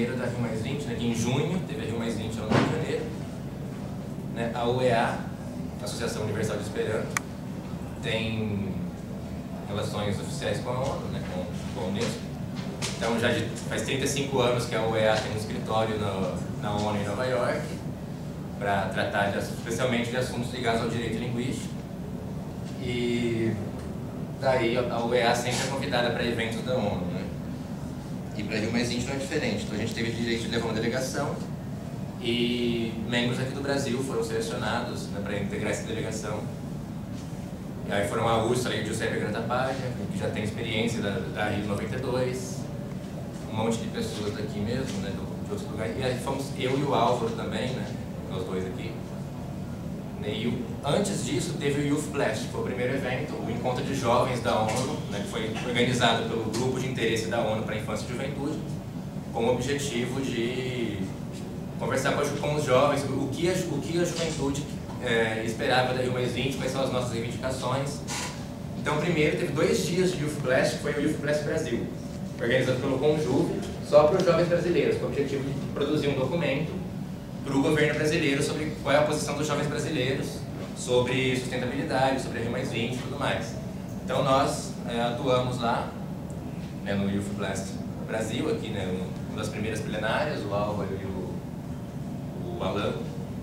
primeiro da Rio+20, né, que em junho teve a Rio+20 no Rio de Janeiro. Né, a UEA, Associação Universal de Esperanto, tem relações oficiais com a ONU, né, com a Unesco. Então faz 35 anos que a UEA tem um escritório na ONU em Nova York para tratar especialmente de assuntos ligados ao direito linguístico. E daí a UEA sempre é convidada para eventos da ONU, né? E para Rio+20 não é diferente. Então a gente teve o direito de levar uma delegação e membros aqui do Brasil foram selecionados, né, para integrar essa delegação. E aí foram a Úrsula e o Giuseppe Grattapaglia, que já tem experiência da Rio 92, um monte de pessoas daqui mesmo, né, de outros lugares. E aí fomos eu e o Álvaro também, né, nós dois aqui. E antes disso teve o Youth Blast, que foi o primeiro evento, o encontro de jovens da ONU, né, que foi organizado pelo Grupo de Interesse da ONU para a Infância e Juventude, com o objetivo de conversar com os jovens sobre o que a juventude esperava da Rio+20, quais são as nossas reivindicações. Então, primeiro teve 2 dias de Youth Blast, que foi o Youth Blast Brasil, organizado pelo Conjuve, só para os jovens brasileiros, com o objetivo de produzir um documento para o governo brasileiro sobre qual é a posição dos jovens brasileiros sobre sustentabilidade, sobre a Rio+20 e tudo mais. Então nós atuamos lá, né, no Youth Blast Brasil, aqui, né, uma das primeiras plenárias, o Álvaro e o Alan,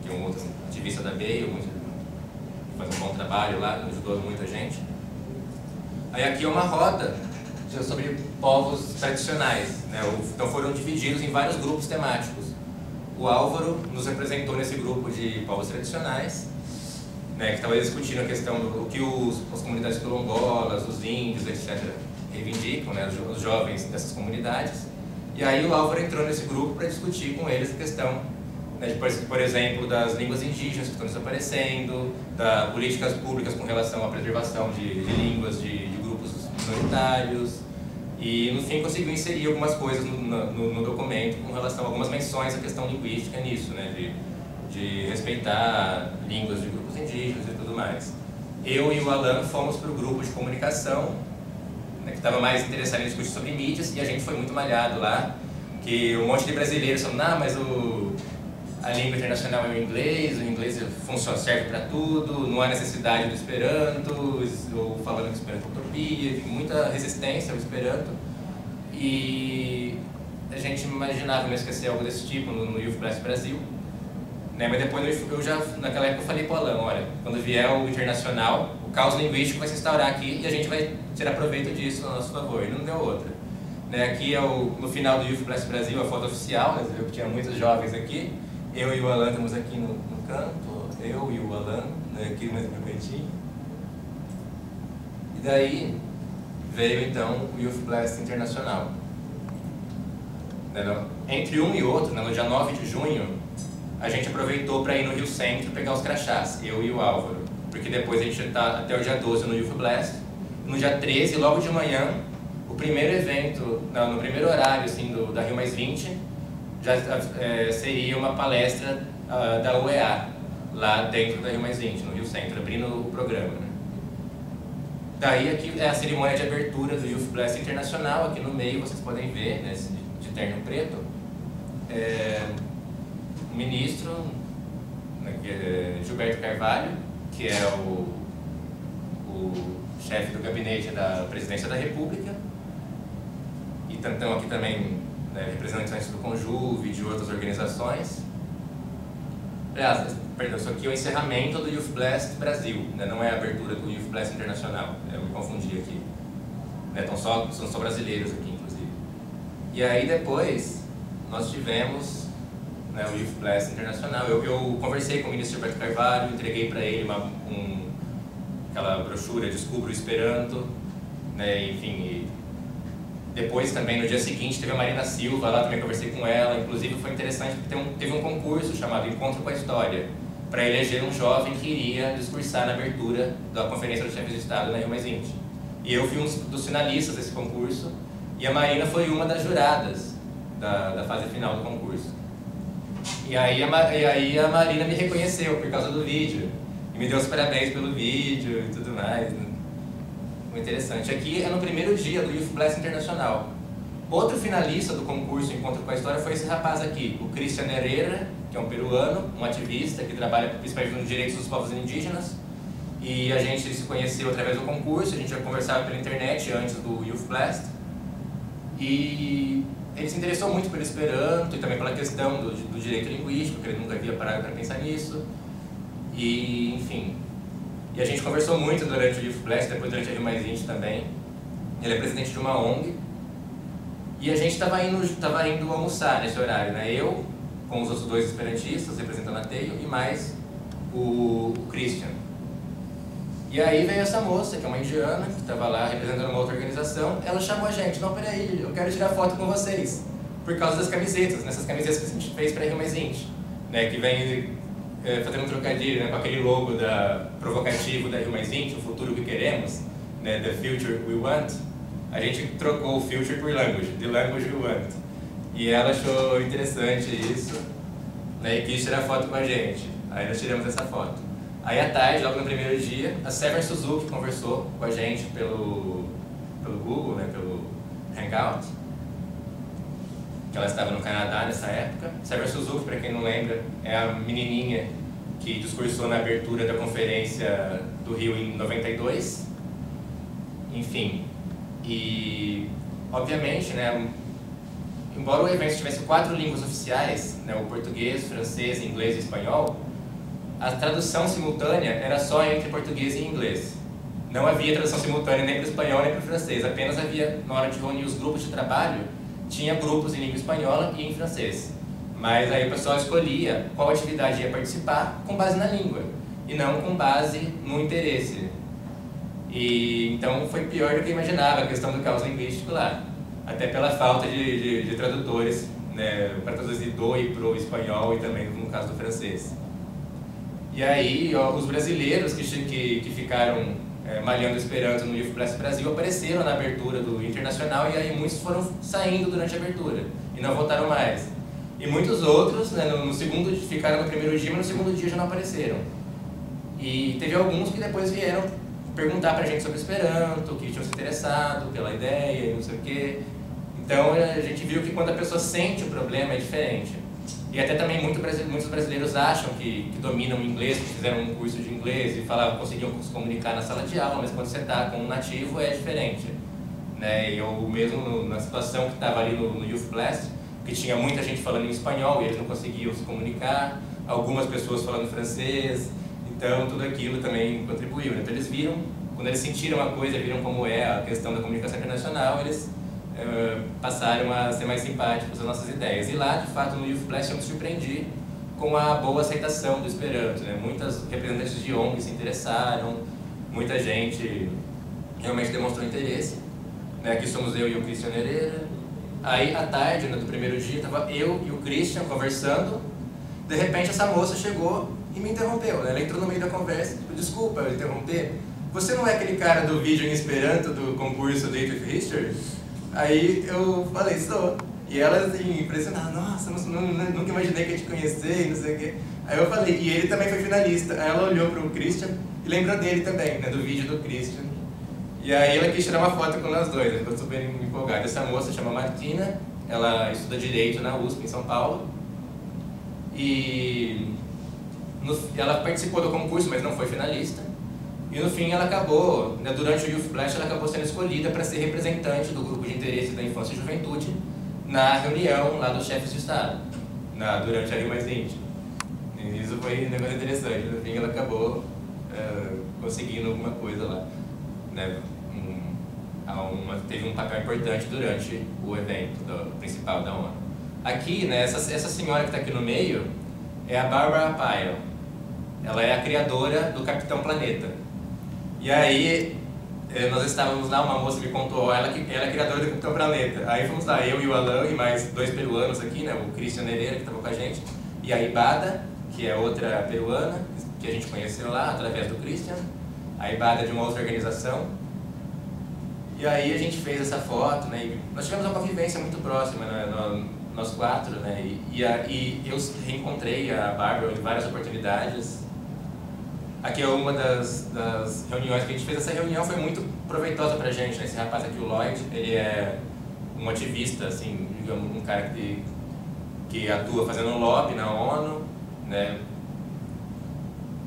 que é um outro ativista da BEI, faz um bom trabalho lá, ajudou muita gente. Aí aqui é uma roda sobre povos tradicionais, né, então foram divididos em vários grupos temáticos. O Álvaro nos representou nesse grupo de povos tradicionais, né, que estava discutindo a questão do que as comunidades quilombolas, os índios, etc., reivindicam, né, os jovens dessas comunidades. E aí o Álvaro entrou nesse grupo para discutir com eles a questão, né, por exemplo, das línguas indígenas que estão desaparecendo, das políticas públicas com relação à preservação de línguas de grupos minoritários. E, no fim, conseguiu inserir algumas coisas no documento com relação a algumas menções à questão linguística nisso, né, de respeitar línguas de grupos indígenas e tudo mais. Eu e o Alan fomos para o grupo de comunicação, né, que estava mais interessado em discutir sobre mídias, e a gente foi muito malhado lá, que um monte de brasileiros falaram, mas a língua internacional é o inglês serve para tudo, não há necessidade do Esperanto, ou falando que Esperanto é utopia, muita resistência ao Esperanto. E a gente imaginava não esquecer algo desse tipo no Youth Blast Brasil, né? Mas depois naquela época eu falei para o Alan, olha, quando vier o internacional, o caos linguístico vai se instaurar aqui e a gente vai tirar proveito disso a nosso favor, e não deu outra. Né? Aqui é no final do Youth Blast Brasil, a foto oficial, né? Você viu que tinha muitos jovens aqui. Eu e o Alan estamos aqui no canto, eu e o Alan, né, aqui mais no cantinho. E daí veio então o Youth Blast Internacional. Entre um e outro, no dia 9 de junho, a gente aproveitou para ir no Rio Centro pegar os crachás, eu e o Álvaro. Porque depois a gente está até o dia 12 no Youth Blast. No dia 13, logo de manhã, o primeiro evento, no primeiro horário assim, da Rio+20, já seria uma palestra da UEA, lá dentro da Rio+20, no Rio Centro, abrindo o programa. Né? Daí aqui é a cerimônia de abertura do Youth Blast Internacional, aqui no meio vocês podem ver, né, de terno preto, o ministro, né, que é Gilberto Carvalho, que é o chefe do gabinete da Presidência da República, e então aqui também, né, representantes do Conjuve e de outras organizações. Aliás, perdão, isso aqui é o encerramento do Youth Blast Brasil, né, não é a abertura do Youth Blast Internacional, eu me confundi aqui. Né, são só brasileiros aqui, inclusive. E aí depois nós tivemos, né, o Youth Blast Internacional. Eu conversei com o ministro Gilberto Carvalho, entreguei para ele aquela brochura Descubra o Esperanto, né, enfim. Depois também, no dia seguinte, teve a Marina Silva lá, também conversei com ela. Inclusive foi interessante porque teve um concurso chamado Encontro com a História, para eleger um jovem que iria discursar na abertura da Conferência dos Chefes de Estado na Rio+20. E eu fui um dos finalistas desse concurso, e a Marina foi uma das juradas da fase final do concurso. E aí a Marina me reconheceu por causa do vídeo, e me deu os parabéns pelo vídeo e tudo mais. Muito interessante. Aqui é no primeiro dia do Youth Blast Internacional. Outro finalista do concurso Encontro com a História foi esse rapaz aqui, o Cristian Herrera, que é um peruano, um ativista que trabalha principalmente nos direitos dos povos indígenas. E a gente se conheceu através do concurso, a gente já conversava pela internet antes do Youth Blast. E ele se interessou muito pelo Esperanto e também pela questão do direito linguístico, que ele nunca havia parado para pensar nisso. E, enfim, e a gente conversou muito durante o Youth Blast, depois durante a Rio Mais 20 também. Ele é presidente de uma ONG. E a gente estava indo almoçar nesse horário, né? Eu, com os outros dois esperantistas, representando a TEIO, e mais o Christian. E aí veio essa moça, que é uma indiana, que estava lá representando uma outra organização. Ela chamou a gente: não, peraí, eu quero tirar foto com vocês, por causa das camisetas, nessas camisetas que a gente fez para a Rio Mais 20, né? Que vem fazendo um trocadilho, né, com aquele logo provocativo da Rio Mais 20, o futuro que queremos, né? The future we want. A gente trocou o future por language, the language we want. E ela achou interessante isso, né, e quis tirar foto com a gente. Aí nós tiramos essa foto. Aí à tarde, logo no primeiro dia, a Sever Suzuki conversou com a gente pelo Google, né, pelo Hangout, que ela estava no Canadá nessa época. Sever Suzuki, para quem não lembra, é a menininha que discursou na abertura da conferência do Rio em 92. Enfim. E, obviamente, né, embora o evento tivesse 4 línguas oficiais, né, o português, francês, inglês e espanhol, a tradução simultânea era só entre português e inglês. Não havia tradução simultânea nem para o espanhol nem para o francês, apenas havia, na hora de reunir os grupos de trabalho, tinha grupos em língua espanhola e em francês. Mas aí o pessoal escolhia qual atividade ia participar com base na língua, e não com base no interesse. E então foi pior do que eu imaginava a questão do caos linguístico lá, até pela falta de tradutores, né, para traduzir do e pro espanhol e também no caso do francês. E aí os brasileiros que ficaram malhando Esperanto no Youth Blast Brasil apareceram na abertura do Internacional, e aí muitos foram saindo durante a abertura e não voltaram mais. E muitos outros, né, ficaram no primeiro dia, mas no segundo dia já não apareceram. E teve alguns que depois vieram perguntar pra gente sobre Esperanto, que tinham se interessado pela ideia e não sei o quê. Então a gente viu que quando a pessoa sente o problema é diferente. E até também muitos brasileiros acham que dominam o inglês, que fizeram um curso de inglês e conseguiam se comunicar na sala de aula, mas quando você está com um nativo é diferente. Né? Eu mesmo, na situação que estava ali no Youth Blast, que tinha muita gente falando em espanhol e eles não conseguiam se comunicar, algumas pessoas falando francês, então tudo aquilo também contribuiu. Né? Então eles viram, quando eles sentiram a coisa, viram como é a questão da comunicação internacional, eles passaram a ser mais simpáticos às nossas ideias. E lá, de fato, no Youth Blast eu me surpreendi com a boa aceitação do Esperanto. Né? Muitas representantes de ONG se interessaram, muita gente realmente demonstrou interesse. Né? Aqui somos eu e o Christian Herrera. Aí, à tarde, né, do primeiro dia, estava eu e o Christian conversando. De repente, essa moça chegou e me interrompeu. Né? Ela entrou no meio da conversa, tipo, desculpa eu interromper, você não é aquele cara do vídeo em Esperanto do concurso Date with History? Aí eu falei, sou. E ela assim, impressionada, nossa, nunca imaginei que ia te conhecer e não sei o quê. Aí eu falei, e ele também foi finalista. Aí ela olhou para o Christian e lembrou dele também, né, do vídeo do Christian. E aí ela quis tirar uma foto com nós dois, ela ficou super empolgada. Essa moça chama Martina, ela estuda Direito na USP, em São Paulo. E ela participou do concurso, mas não foi finalista. E no fim ela acabou, né, durante o Youth Blast, ela acabou sendo escolhida para ser representante do grupo de interesse da infância e juventude na reunião lá dos chefes de Estado, durante a Rio Mais 20. E isso foi um negócio interessante, no fim ela acabou conseguindo alguma coisa lá. Né? Teve um papel importante durante o evento principal da ONU. Aqui, né, essa senhora que está aqui no meio é a Barbara Pyle. Ela é a criadora do Capitão Planeta. E aí, nós estávamos lá, uma moça me contou, ela é criadora do Capitão Planeta. Aí fomos lá, eu e o Alan e mais 2 peruanos aqui, né, o Christian Herrera, que estava com a gente, e a Ibada, que é outra peruana, que a gente conheceu lá através do Christian. A Ibada é de uma outra organização. E aí a gente fez essa foto, né, e nós tivemos uma convivência muito próxima, né, nós 4, né, e eu reencontrei a Bárbara em várias oportunidades. Aqui é uma das reuniões que a gente fez. Essa reunião foi muito proveitosa pra gente, né? Esse rapaz aqui, o Lloyd, ele é um ativista, assim, digamos, um cara que atua fazendo lobby na ONU, né?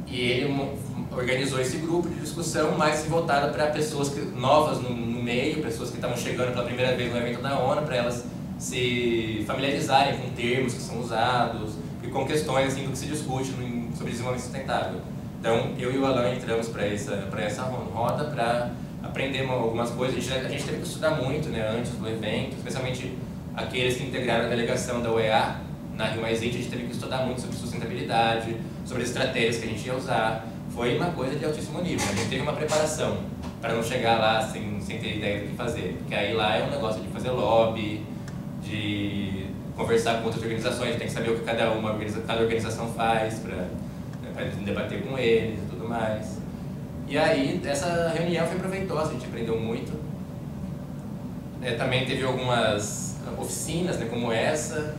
E ele organizou esse grupo de discussão mais voltado para pessoas novas no meio, pessoas que estavam chegando pela primeira vez no evento da ONU, para elas se familiarizarem com termos que são usados e com questões assim, do que se discute sobre desenvolvimento sustentável. Então, eu e o Alan entramos para essa roda para aprender algumas coisas. A gente teve que estudar muito, né, antes do evento, especialmente aqueles que integraram a delegação da UEA na Rio+20. A gente teve que estudar muito sobre sustentabilidade, sobre as estratégias que a gente ia usar. Foi uma coisa de altíssimo nível. A gente teve uma preparação para não chegar lá sem ter ideia do que fazer. Porque aí lá é um negócio de fazer lobby, de conversar com outras organizações, tem que saber o que cada organização faz para debater com eles e tudo mais. E aí, essa reunião foi proveitosa, a gente aprendeu muito. Também teve algumas oficinas, né, como essa,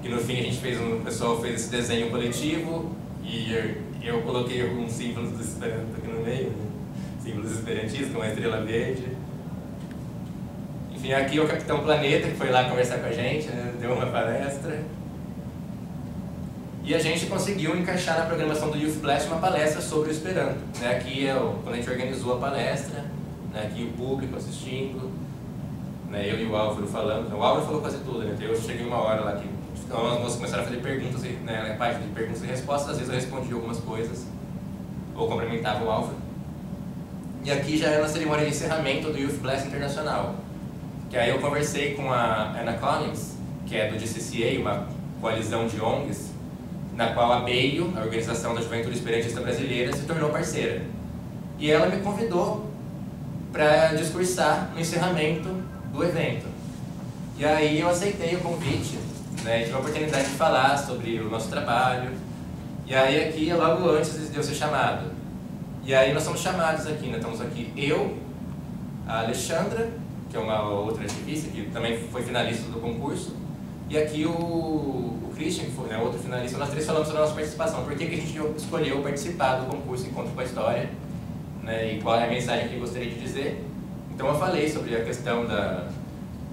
que no fim o pessoal fez esse desenho coletivo e eu coloquei alguns símbolos do Esperanto aqui no meio, né? Símbolos esperantistas, com uma estrela verde. Enfim, aqui é o Capitão Planeta, que foi lá conversar com a gente, né? Deu uma palestra. E a gente conseguiu encaixar na programação do Youth Blast uma palestra sobre o Esperanto. Né? Aqui quando a gente organizou a palestra, né? Aqui o público assistindo, né? Eu e o Álvaro falando. O Álvaro falou quase tudo, né? Eu cheguei uma hora lá que as moças começaram a fazer perguntas, né? Na parte de perguntas e respostas, às vezes eu respondia algumas coisas, ou complementava o Álvaro. E aqui já é na cerimônia de encerramento do Youth Blast Internacional. Que aí eu conversei com a Anna Collins, que é do GCCA, uma coalizão de ONGs, na qual a BEIO, a Organização da Juventude Esperantista Brasileira, se tornou parceira. E ela me convidou para discursar no encerramento do evento. E aí eu aceitei o convite, né, tive a oportunidade de falar sobre o nosso trabalho. E aí aqui é logo antes de eu ser chamado. E aí nós somos chamados aqui, né? Estamos aqui eu, a Alexandra, que é uma outra ativista, que também foi finalista do concurso, e aqui o Christian, que foi, né, outro finalista. Nós três falamos sobre a nossa participação, por que a gente escolheu participar do concurso Encontro com a História, né, e qual é a mensagem que eu gostaria de dizer. Então eu falei sobre a questão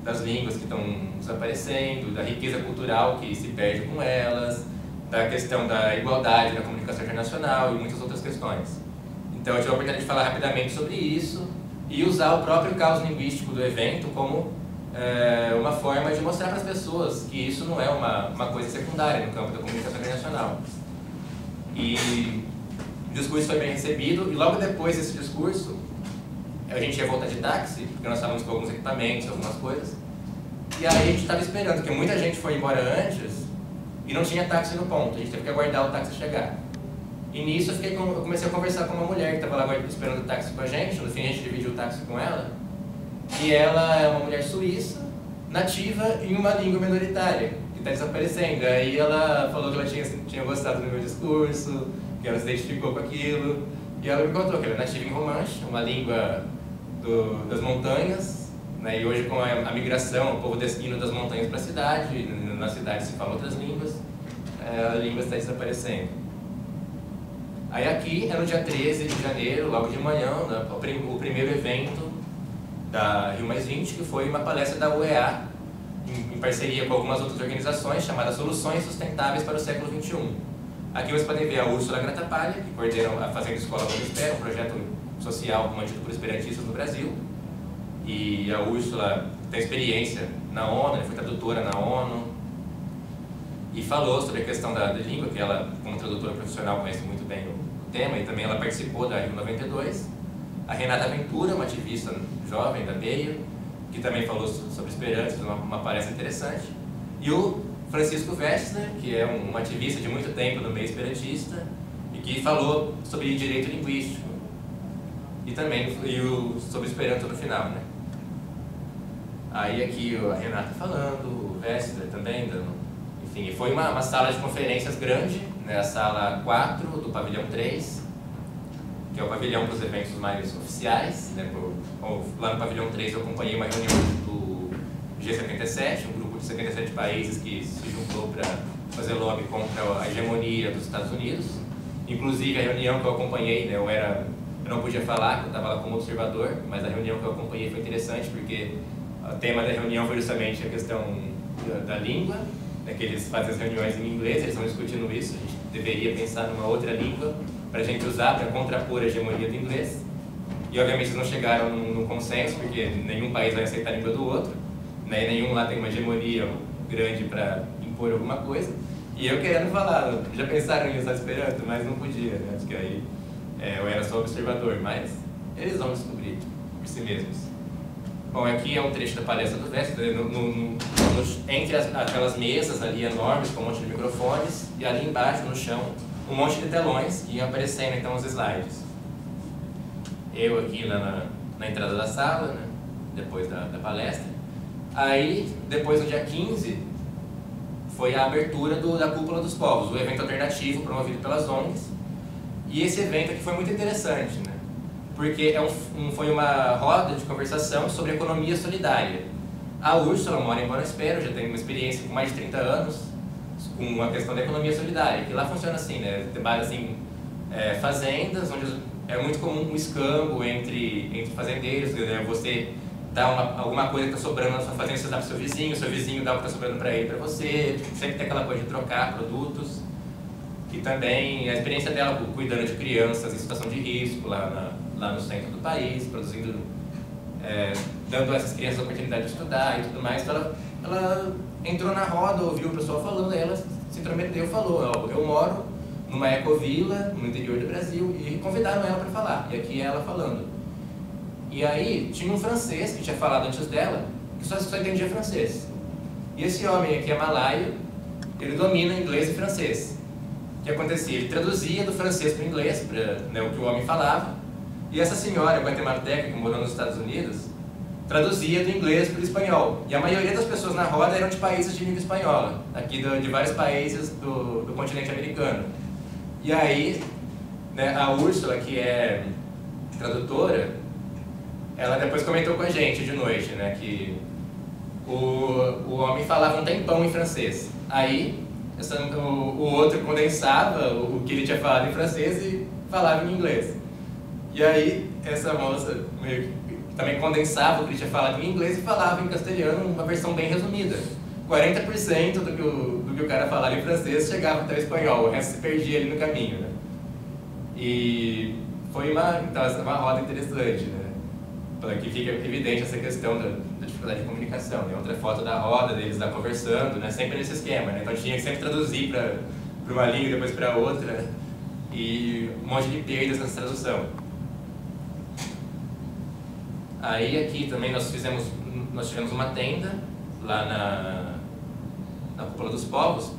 das línguas que estão desaparecendo, da riqueza cultural que se perde com elas, da questão da igualdade na comunicação internacional e muitas outras questões. Então eu tive a oportunidade de falar rapidamente sobre isso e usar o próprio caos linguístico do evento como uma forma de mostrar para as pessoas que isso não é uma coisa secundária no campo da comunicação internacional. E o discurso foi bem recebido, e logo depois desse discurso, a gente ia voltar de táxi, porque nós estávamos com alguns equipamentos, algumas coisas, e aí a gente estava esperando, porque muita gente foi embora antes e não tinha táxi no ponto, a gente teve que aguardar o táxi chegar. E nisso eu comecei a conversar com uma mulher que estava lá esperando o táxi com a gente, no fim a gente dividiu o táxi com ela, e ela é uma mulher suíça, nativa em uma língua minoritária, que está desaparecendo. Aí ela falou que ela tinha gostado do meu discurso, que ela se identificou com aquilo, e ela me contou que ela é nativa em Romanche, uma língua das montanhas, né? E hoje com a migração, o povo indo das montanhas para a cidade, na cidade se falam outras línguas, a língua está desaparecendo. Aí aqui é no dia 13 de janeiro, logo de manhã, né, o primeiro evento da Rio+20, que foi uma palestra da UEA, em parceria com algumas outras organizações, chamada Soluções Sustentáveis para o Século XXI. Aqui vocês podem ver a Úrsula Gratapalha, que coordena a Fazenda Escola Onde Espera, um projeto social mantido por esperantistas no Brasil. E a Úrsula tem experiência na ONU, foi tradutora na ONU, e falou sobre a questão da língua, que ela, como tradutora profissional, conhece muito bem o tema, e também ela participou da Rio 92. A Renata Ventura, uma ativista jovem da BEIO, que também falou sobre Esperanto, uma palestra interessante. E o Francisco Westner, que é um ativista de muito tempo no meio esperantista, e que falou sobre direito linguístico, e também sobre Esperanto no final, né? Aí aqui a Renata falando, o Westner também, enfim, foi uma sala de conferências grande, né? A sala 4 do pavilhão 3, que é o pavilhão para os eventos mais oficiais, né? Lá no pavilhão 3 eu acompanhei uma reunião do G77, um grupo de 77 países que se juntou para fazer lobby contra a hegemonia dos Estados Unidos. Inclusive a reunião que eu acompanhei, né, eu não podia falar, eu estava lá como observador, mas a reunião que eu acompanhei foi interessante porque o tema da reunião foi justamente a questão da língua, né, que eles fazem as reuniões em inglês, eles estão discutindo isso, a gente deveria pensar numa outra língua para a gente usar para contrapor a hegemonia do inglês. E obviamente eles não chegaram num consenso, porque nenhum país vai aceitar a língua do outro, né, e nenhum lá tem uma hegemonia grande para impor alguma coisa. E eu querendo falar, já pensaram em usar Esperanto, mas não podia, né? Acho que aí eu era só observador, mas eles vão descobrir por si mesmos. Bom, aqui é um trecho da palestra do Vest, entre aquelas mesas ali enormes com um monte de microfones, e ali embaixo, no chão, um monte de telões que iam aparecendo então os slides. Eu aqui na entrada da sala, né? Depois da palestra. Aí, depois no dia 15, foi a abertura da Cúpula dos Povos, o evento alternativo promovido pelas ONGs. E esse evento aqui foi muito interessante, né? Porque foi uma roda de conversação sobre economia solidária. A Úrsula mora em Bonespero, já tem uma experiência com mais de 30 anos com a questão da economia solidária, que lá funciona assim, né? Trabalha assim, fazendas, onde é muito comum um escambo entre fazendeiros, né? Você dá alguma coisa que está sobrando na sua fazenda, você dá para o seu vizinho dá o que está sobrando para ele, para você, sempre tem aquela coisa de trocar produtos. E também a experiência dela cuidando de crianças em situação de risco lá no centro do país, produzindo, dando a essas crianças a oportunidade de estudar e tudo mais. Então ela entrou na roda, ouviu o pessoal falando, aí ela se intrometeu e falou: eu moro numa ecovila no interior do Brasil, e convidaram ela para falar, e aqui é ela falando. E aí tinha um francês que tinha falado antes dela, que só entendia francês. E esse homem aqui é malaio, ele domina inglês e francês. O que acontecia? Ele traduzia do francês para o inglês, né, o que o homem falava, e essa senhora guatemalteca que morou nos Estados Unidos traduzia do inglês para o espanhol. E a maioria das pessoas na roda eram de países de língua espanhola, aqui de vários países do continente americano. E aí, né, a Úrsula, que é tradutora, ela depois comentou com a gente de noite, né, que o homem falava um tempão em francês. Aí o outro condensava o que ele tinha falado em francês e falava em inglês. E aí essa moça meio que também condensava o que ele tinha falado em inglês e falava em castelhano, uma versão bem resumida. 40% do que o cara falava em francês chegava até o espanhol, o resto se perdia ali no caminho, né? E foi uma roda interessante, né? Para que fica evidente essa questão da dificuldade de comunicação, né? Outra foto da roda, deles lá conversando, né? Sempre nesse esquema, né? Então tinha que sempre traduzir para uma língua e depois para outra, né? E um monte de perdas nessa tradução. Aí aqui também nós tivemos uma tenda lá na Cúpula dos Povos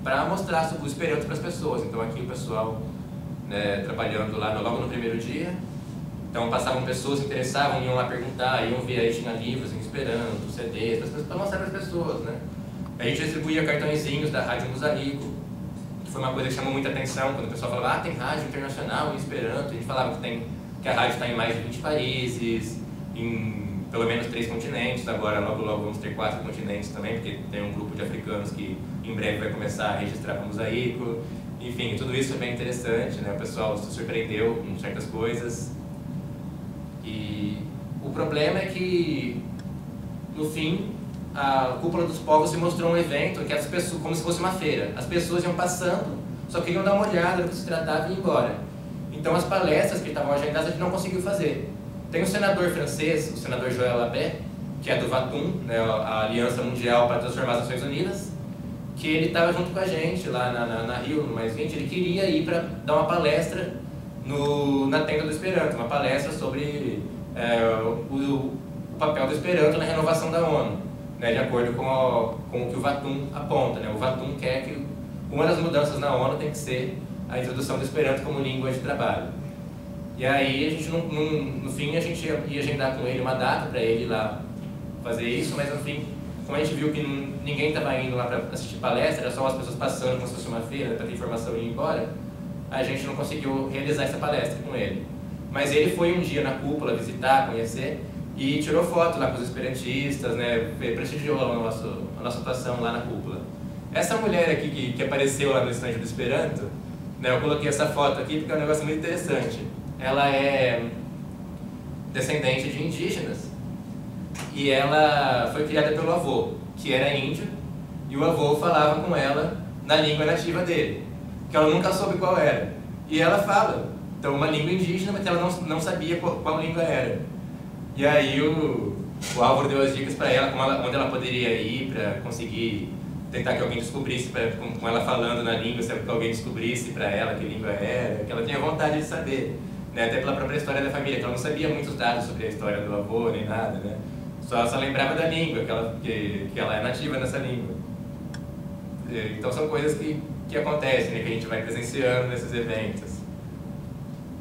para mostrar o Esperanto para as pessoas. Então aqui o pessoal, né, trabalhando lá logo no primeiro dia. Então passavam pessoas, se interessavam, iam lá perguntar, iam ver, aí tinha livros em Esperanto, CDs, para mostrar para as pessoas, né? A gente distribuía cartõezinhos da Rádio Mosaico, que foi uma coisa que chamou muita atenção, quando o pessoal falava, tem rádio internacional em Esperanto, a gente falava que a rádio está em mais de 20 países, em pelo menos 3 continentes, agora logo vamos ter 4 continentes também, porque tem um grupo de africanos que em breve vai começar a registrar para Mosaico. Enfim, tudo isso é bem interessante, né? O pessoal se surpreendeu com certas coisas. E o problema é que, no fim, a Cúpula dos Povos se mostrou um evento que as pessoas, como se fosse uma feira. As pessoas iam passando, só queriam dar uma olhada no que se tratava e ir embora. Então as palestras que estavam agendadas a gente não conseguiu fazer. Tem um senador francês, o senador Joël Labbé, que é do VATUM, né, a Aliança Mundial para Transformar as Nações Unidas, que ele estava junto com a gente lá na Rio, no Mais 20, ele queria ir para dar uma palestra na tenda do Esperanto, uma palestra sobre o papel do Esperanto na renovação da ONU, né, de acordo com o que o VATUM aponta, né. O VATUM quer que uma das mudanças na ONU tem que ser a introdução do Esperanto como língua de trabalho. E aí, a gente, no fim, a gente ia agendar com ele uma data para ele ir lá fazer isso, mas no fim, como a gente viu que ninguém estava indo lá para assistir palestra, era só as pessoas passando como se fosse uma feira para ter informação e ir embora, a gente não conseguiu realizar essa palestra com ele. Mas ele foi um dia na cúpula visitar, conhecer, e tirou foto lá com os esperantistas, né, prestigiou a nossa atuação lá na cúpula. Essa mulher aqui que apareceu lá no estande do Esperanto, né, eu coloquei essa foto aqui porque é um negócio muito interessante. Ela é descendente de indígenas e ela foi criada pelo avô, que era índio, e o avô falava com ela na língua nativa dele, que ela nunca soube qual era. E ela fala, então, uma língua indígena, mas ela não sabia qual língua era. E aí o Álvaro deu as dicas para ela, onde ela poderia ir para conseguir tentar que alguém descobrisse, com ela falando na língua, se alguém descobrisse para ela que língua era, que ela tinha vontade de saber, né? Até pela própria história da família, que ela não sabia muitos dados sobre a história do avô, nem nada, né? Só lembrava da língua, que ela é nativa nessa língua. Então são coisas que acontecem, né? Que a gente vai presenciando nesses eventos.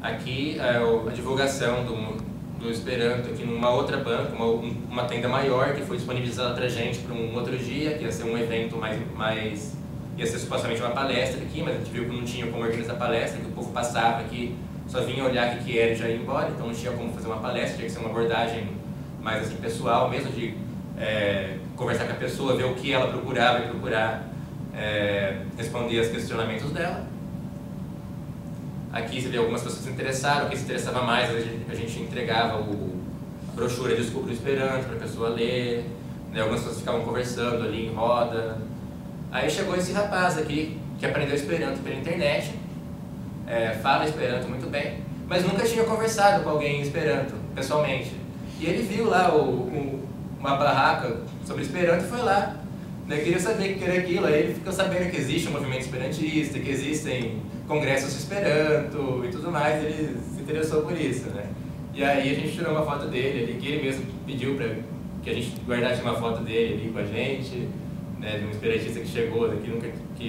Aqui a divulgação do Esperanto aqui numa outra banca, uma tenda maior que foi disponibilizada para a gente para um outro dia, que ia ser um evento mais ia ser supostamente uma palestra aqui, mas a gente viu que não tinha como organizar palestra, que o povo passava aqui, só vinha olhar o que era e já ia embora, então não tinha como fazer uma palestra, tinha que ser uma abordagem mais assim, pessoal, mesmo de conversar com a pessoa, ver o que ela procurava e procurar responder aos questionamentos dela. Aqui você vê algumas pessoas se interessaram, quem se interessava mais, a gente entregava a brochura Descubra o Esperanto para a pessoa ler, né? Algumas pessoas ficavam conversando ali em roda. Aí chegou esse rapaz aqui, que aprendeu Esperanto pela internet, fala Esperanto muito bem, mas nunca tinha conversado com alguém em Esperanto, pessoalmente. E ele viu lá uma barraca sobre Esperanto e foi lá. Eu queria saber o que era aquilo, aí ele ficou sabendo que existe um movimento esperantista, que existem congressos de Esperanto e tudo mais, ele se interessou por isso, né? E aí a gente tirou uma foto dele ali, que ele mesmo pediu para que a gente guardasse uma foto dele ali com a gente, né, de um esperantista que chegou daqui,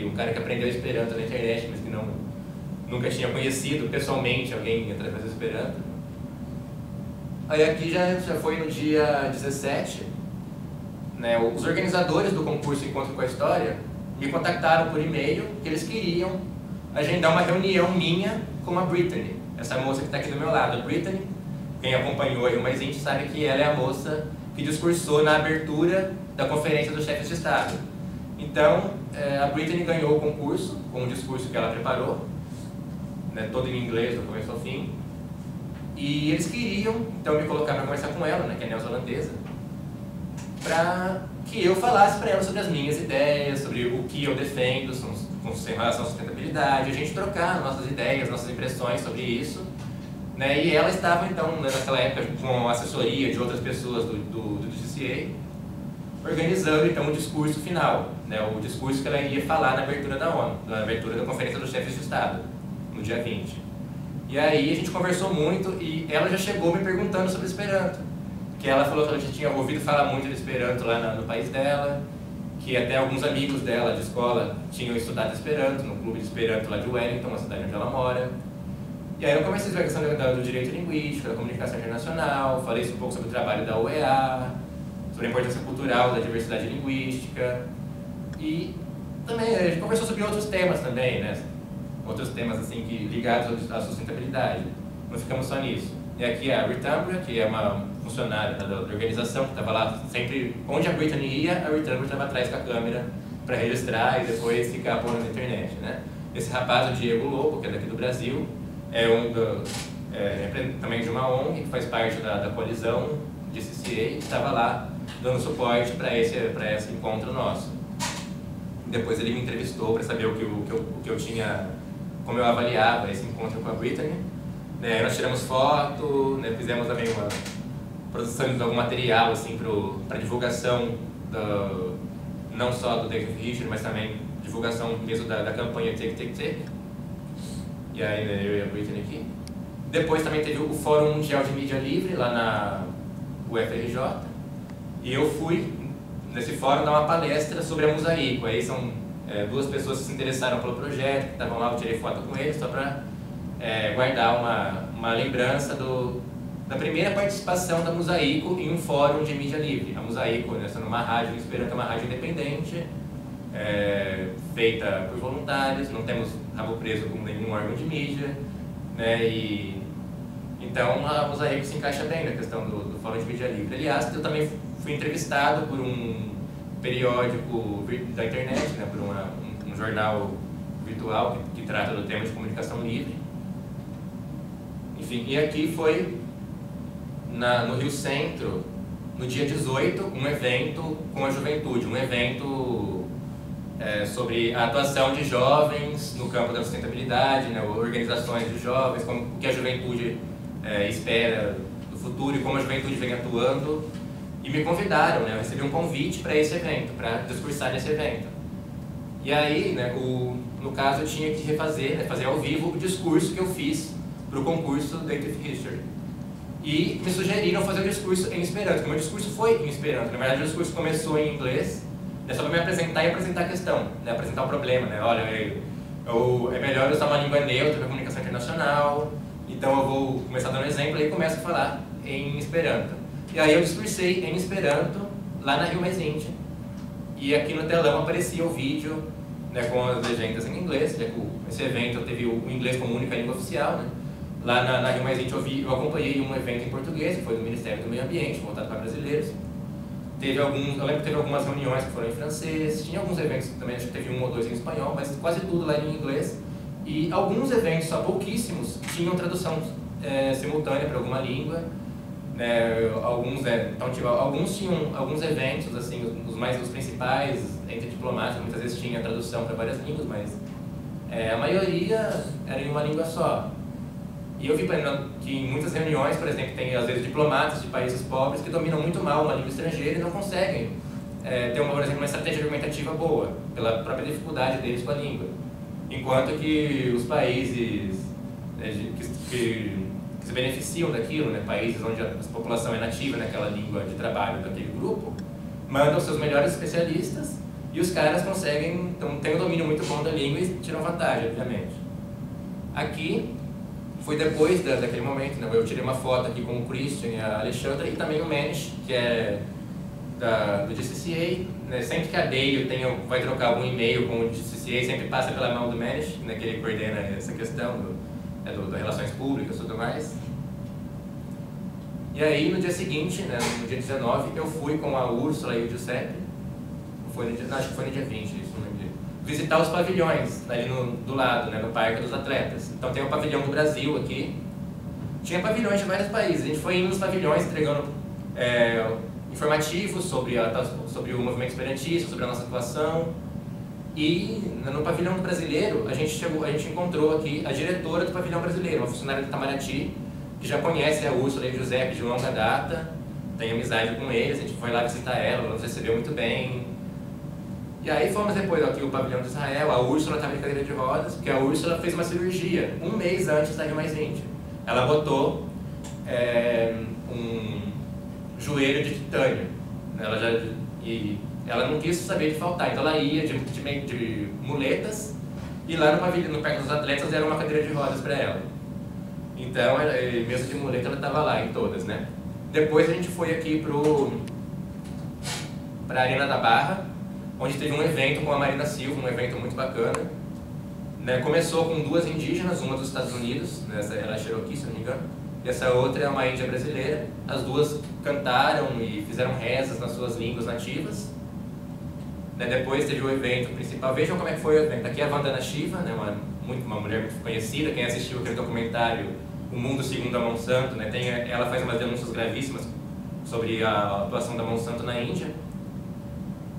um cara que aprendeu Esperanto na internet, mas que nunca tinha conhecido pessoalmente alguém através do Esperanto. Aí aqui já foi no dia 17, né, os organizadores do concurso Encontro com a História me contactaram por e-mail que eles queriam agendar uma reunião minha com a Brittany, essa moça que está aqui do meu lado. A Brittany, quem acompanhou aí o Mais Íntimo sabe que ela é a moça que discursou na abertura da Conferência dos Chefes de Estado. Então, a Brittany ganhou o concurso com um discurso que ela preparou, né, todo em inglês, do começo ao fim. E eles queriam, então, me colocar para conversar com ela, né, que é neozelandesa, para que eu falasse para ela sobre as minhas ideias, sobre o que eu defendo em relação à sustentabilidade, a gente trocar nossas ideias, nossas impressões sobre isso, né? E ela estava então naquela época com a assessoria de outras pessoas do GCA, organizando então o discurso final, né? O discurso que ela iria falar na abertura da ONU, na abertura da Conferência dos Chefes de Estado, no dia 20. E aí a gente conversou muito e ela já chegou me perguntando sobre Esperanto. Que ela falou que ela já tinha ouvido falar muito de Esperanto lá no país dela, que até alguns amigos dela de escola tinham estudado Esperanto, no clube de Esperanto lá de Wellington, a cidade onde ela mora. E aí eu comecei a ver a questão do direito linguístico, da comunicação internacional, falei um pouco sobre o trabalho da OEA, sobre a importância cultural da diversidade linguística, e também a gente conversou sobre outros temas também, né? Outros temas assim, ligados à sustentabilidade, não ficamos só nisso. E aqui a Rithambra, que é uma funcionária da organização, que estava lá sempre, onde a Brittany ia, a Rithambra estava atrás com a câmera para registrar e depois ficar pondo na internet, né? Esse rapaz, o Diego Lobo, que é daqui do Brasil, é também de uma ONG, que faz parte da coalizão de CCA, estava lá dando suporte para esse encontro nosso. Depois ele me entrevistou para saber o que eu tinha, como eu avaliava esse encontro com a Brittany. Né, nós tiramos foto, né, fizemos também uma produção de algum material assim, para divulgação não só do Take of History, mas também divulgação mesmo da campanha Take, Take, Take. E aí, né, eu e a Brittany aqui. Depois também teve o Fórum Mundial de Mídia Livre lá na UFRJ. E eu fui nesse fórum dar uma palestra sobre a Mosaico. Aí são duas pessoas que se interessaram pelo projeto, que estavam lá, eu tirei foto com eles só para guardar uma lembrança da primeira participação da Mosaico em um fórum de mídia livre. A Mosaico, né, sendo uma rádio, Esperanto é uma rádio independente, feita por voluntários, não temos rabo preso com nenhum órgão de mídia, né, e então a Mosaico se encaixa bem na questão do fórum de mídia livre. Aliás, eu também fui entrevistado por um periódico da internet, né, por um jornal virtual que trata do tema de comunicação livre. Enfim, e aqui foi no Rio Centro, no dia 18, um evento com a juventude, um evento sobre a atuação de jovens no campo da sustentabilidade, né, organizações de jovens, como o que a juventude espera do futuro e como a juventude vem atuando. E me convidaram, né, eu recebi um convite para esse evento, para discursar nesse evento. E aí, né, no caso, eu tinha que refazer, né, fazer ao vivo o discurso que eu fiz para o concurso Native History. E me sugeriram fazer o discurso em Esperanto, porque o meu discurso foi em Esperanto. Na verdade, o discurso começou em inglês, é só para me apresentar e apresentar a questão, né, apresentar o problema, né, olha, é melhor usar uma língua neutra para comunicação internacional, então eu vou começar dando um exemplo e começo a falar em Esperanto. E aí eu discursei em Esperanto, lá na Rio Mais Indy, e aqui no telão aparecia o vídeo, né, com as legendas em inglês, né, esse evento teve o inglês como única língua oficial, né. Lá na Rio Mais Indy eu acompanhei um evento em português, que foi do Ministério do Meio Ambiente, voltado para brasileiros. Eu lembro que teve algumas reuniões que foram em francês, tinha alguns eventos também, acho que teve 1 ou 2 em espanhol, mas quase tudo lá em inglês. E alguns eventos, só pouquíssimos, tinham tradução simultânea para alguma língua. Alguns tinham alguns eventos, assim, os principais, entre diplomáticos, muitas vezes tinha tradução para várias línguas, mas a maioria era em uma língua só. E eu vi que em muitas reuniões, por exemplo, tem às vezes diplomatas de países pobres que dominam muito mal uma língua estrangeira e não conseguem ter, por exemplo, uma estratégia argumentativa boa, pela própria dificuldade deles com a língua. Enquanto que os países que se beneficiam daquilo, né, países onde a população é nativa naquela língua de trabalho daquele grupo, mandam seus melhores especialistas e os caras conseguem, então, tem um domínio muito bom da língua e tiram vantagem, obviamente. Aqui, foi depois daquele momento, né, eu tirei uma foto aqui com o Christian e a Alexandra e também o Manish, que é do GCCA, né, sempre que a Dale vai trocar algum e-mail com o GCCA, sempre passa pela mão do Manish, né, que ele coordena essa questão das relações públicas e tudo mais. E aí, no dia seguinte, né, no dia 19, eu fui com a Úrsula e o Giuseppe, acho que foi no dia 20, isso não lembro, visitar os pavilhões ali do lado, né, no Parque dos Atletas. Então tem o pavilhão do Brasil aqui, tinha pavilhões de vários países, a gente foi indo nos pavilhões entregando informativos sobre o movimento esperantista, sobre a nossa atuação. E no pavilhão brasileiro, a gente encontrou aqui a diretora do pavilhão brasileiro, uma funcionária do Itamaraty, que já conhece a Úrsula e o Giuseppe de longa data, tem amizade com eles, a gente foi lá visitar ela nos recebeu muito bem. E aí fomos depois aqui o pavilhão de Israel, a Úrsula estava em cadeira de rodas, porque a Úrsula fez uma cirurgia 1 mês antes da Rio Mais Indy. Ela botou um joelho de titânio, ela não quis saber de faltar, então ela ia de muletas e lá no pavilhão, no Parque dos Atletas, era uma cadeira de rodas para ela. Então, mesmo de muleta, ela estava lá em todas, né? Depois a gente foi aqui para a Arena da Barra, onde teve um evento com a Marina Silva, um evento muito bacana. Né? Começou com 2 indígenas, uma dos Estados Unidos, né? Essa era a Cherokee, se não me engano, e essa outra é uma índia brasileira. As duas cantaram e fizeram rezas nas suas línguas nativas. Né? Depois teve o evento principal. Vejam como é que foi o evento. Aqui é a Vandana Shiva, né? uma mulher muito conhecida. Quem assistiu aquele documentário O Mundo Segundo a Monsanto, né? Ela faz umas denúncias gravíssimas sobre a atuação da Monsanto na Índia.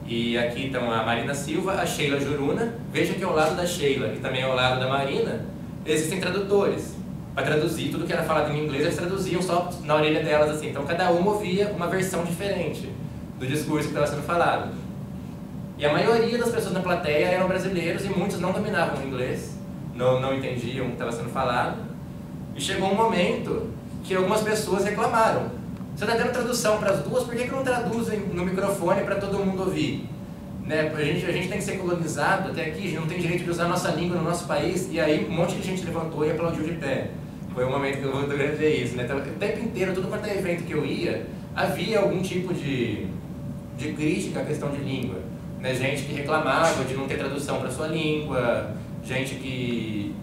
E aqui estão a Marina Silva, a Sheila Juruna. Veja que ao lado da Sheila e também ao lado da Marina existem tradutores. Para traduzir tudo que era falado em inglês, eles traduziam só na orelha delas assim. Então cada uma ouvia uma versão diferente do discurso que estava sendo falado. E a maioria das pessoas na plateia eram brasileiros e muitos não dominavam o inglês, não entendiam o que estava sendo falado. E chegou um momento que algumas pessoas reclamaram. Você está tendo tradução para as duas, por que não traduzem no microfone para todo mundo ouvir? Né? A gente tem que ser colonizado até aqui, a gente não tem direito de usar a nossa língua no nosso país. E aí um monte de gente levantou e aplaudiu de pé. Foi um momento que eu fotografei isso. Né? Então, o tempo inteiro, todo quanto é evento que eu ia, havia algum tipo de crítica à questão de língua. Né? Gente que reclamava de não ter tradução para sua língua, gente que...